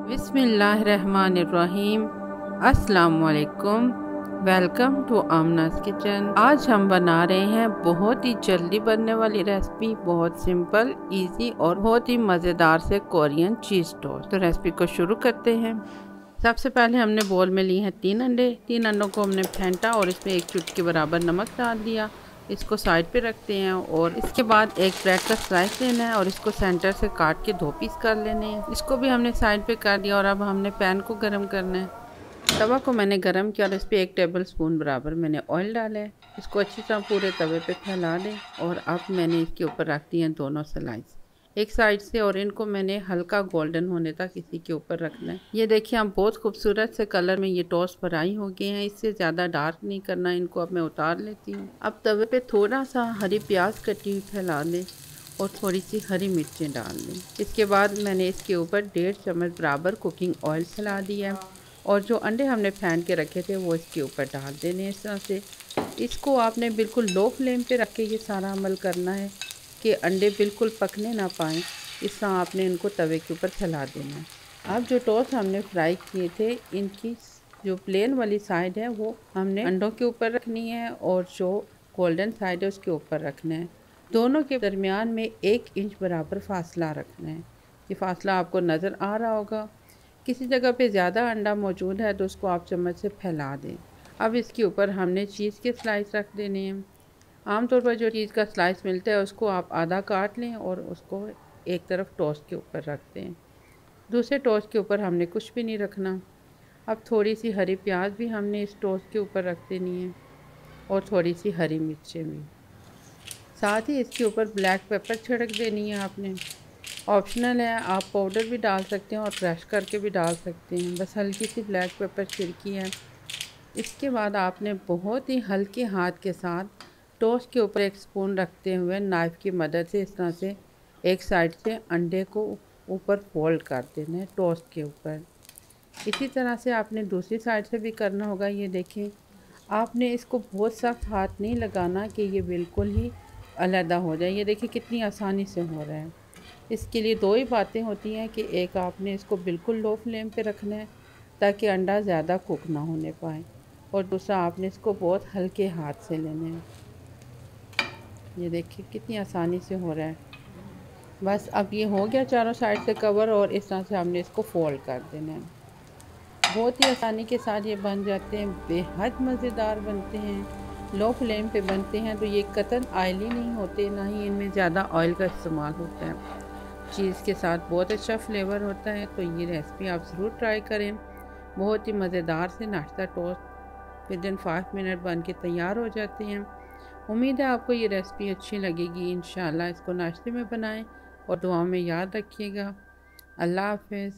बिस्मिल्लाहिर्रहमानिर्रहीम। अस्सलाम वालेकुम। Welcome to Aamna's kitchen. आज हम बना रहे हैं बहुत ही जल्दी बनने वाली रेसिपी, बहुत सिंपल, इजी और बहुत ही मज़ेदार से कोरियन चीज़ टोस्ट। तो रेसिपी को शुरू करते हैं। सबसे पहले हमने बोल में लिए हैं 3 अंडे। 3 अंडों को हमने फेंटा और इसमें 1 चुटकी बराबर नमक डाल दिया। इसको साइड पे रखते हैं और इसके बाद एक ब्रेड का स्लाइस लेना है और इसको सेंटर से काट के 2 पीस कर लेने हैं। इसको भी हमने साइड पे कर दिया और अब हमने पैन को गर्म करना है। तवा को मैंने गर्म किया और इस पर 1 टेबल स्पून बराबर मैंने ऑयल डाला है। इसको अच्छी तरह पूरे तवे पे फैला दें और अब मैंने इसके ऊपर रख दिए हैं दोनों स्लाइस एक साइड से और इनको मैंने हल्का गोल्डन होने तक इसी के ऊपर रखना है। ये देखिए हम बहुत खूबसूरत से कलर में ये टोस्ट फ्राई हो गए हैं। इससे ज़्यादा डार्क नहीं करना। इनको अब मैं उतार लेती हूँ। अब तवे पे थोड़ा सा हरी प्याज कटी हुई फैला दें और थोड़ी सी हरी मिर्चें डाल दें। इसके बाद मैंने इसके ऊपर 1.5 चम्मच बराबर कुकिंग ऑयल फैला दिया है और जो अंडे हमने फेंट के रखे थे वो इसके ऊपर डाल देने इस तरह से। इसको आपने बिल्कुल लो फ्लेम पे रख के ये सारा अमल करना है कि अंडे बिल्कुल पकने ना पाएँ। इस तरह आपने इनको तवे के ऊपर फैला देना है। अब जो टोस्ट हमने फ्राई किए थे इनकी जो प्लेन वाली साइड है वो हमने अंडों के ऊपर रखनी है और जो गोल्डन साइड है उसके ऊपर रखना है। दोनों के दरमियान में 1 इंच बराबर फासला रखना है। ये फासला आपको नज़र आ रहा होगा। किसी जगह पे ज़्यादा अंडा मौजूद है तो उसको आप चम्मच से फैला दें। अब इसके ऊपर हमने चीज़ के स्लाइस रख देने हैं। आमतौर पर जो चीज़ का स्लाइस मिलता है उसको आप आधा काट लें और उसको एक तरफ टोस्ट के ऊपर रख दें। दूसरे टोस्ट के ऊपर हमने कुछ भी नहीं रखना। अब थोड़ी सी हरी प्याज भी हमने इस टोस्ट के ऊपर रख देनी है और थोड़ी सी हरी मिर्चें भी। साथ ही इसके ऊपर ब्लैक पेपर छिड़क देनी है आपने। ऑप्शनल है, आप पाउडर भी डाल सकते हैं और क्रश करके भी डाल सकते हैं। बस हल्की सी ब्लैक पेपर छिड़की है। इसके बाद आपने बहुत ही हल्के हाथ के साथ टोस्ट के ऊपर 1 स्पून रखते हुए नाइफ़ की मदद से इस तरह से एक साइड से अंडे को ऊपर फोल्ड कर देना है टोस्ट के ऊपर। इसी तरह से आपने दूसरी साइड से भी करना होगा। ये देखें, आपने इसको बहुत सख्त हाथ नहीं लगाना कि ये बिल्कुल ही अलहदा हो जाए। ये देखिए कितनी आसानी से हो रहा है। इसके लिए 2 ही बातें होती हैं कि एक आपने इसको बिल्कुल लो फ्लेम पे रखना है ताकि अंडा ज़्यादा कुक ना होने पाए और दूसरा आपने इसको बहुत हल्के हाथ से लेना है। ये देखिए कितनी आसानी से हो रहा है। बस अब ये हो गया चारों साइड से कवर और इस तरह से हमने इसको फोल्ड कर देना है। बहुत ही आसानी के साथ ये बन जाते हैं। बेहद मज़ेदार बनते हैं। लो फ्लेम पे बनते हैं तो ये कतई ऑयली नहीं होते, ना ही इनमें ज़्यादा ऑयल का इस्तेमाल होता है। चीज़ के साथ बहुत अच्छा फ्लेवर होता है। तो ये रेसिपी आप ज़रूर ट्राई करें। बहुत ही मज़ेदार से नाश्ता टोस्ट विदिन 5 मिनट बन के तैयार हो जाते हैं। उम्मीद है आपको ये रेसिपी अच्छी लगेगी। इंशाल्लाह इसको नाश्ते में बनाएं और दुआ में याद रखिएगा। अल्लाह हाफ़िज़।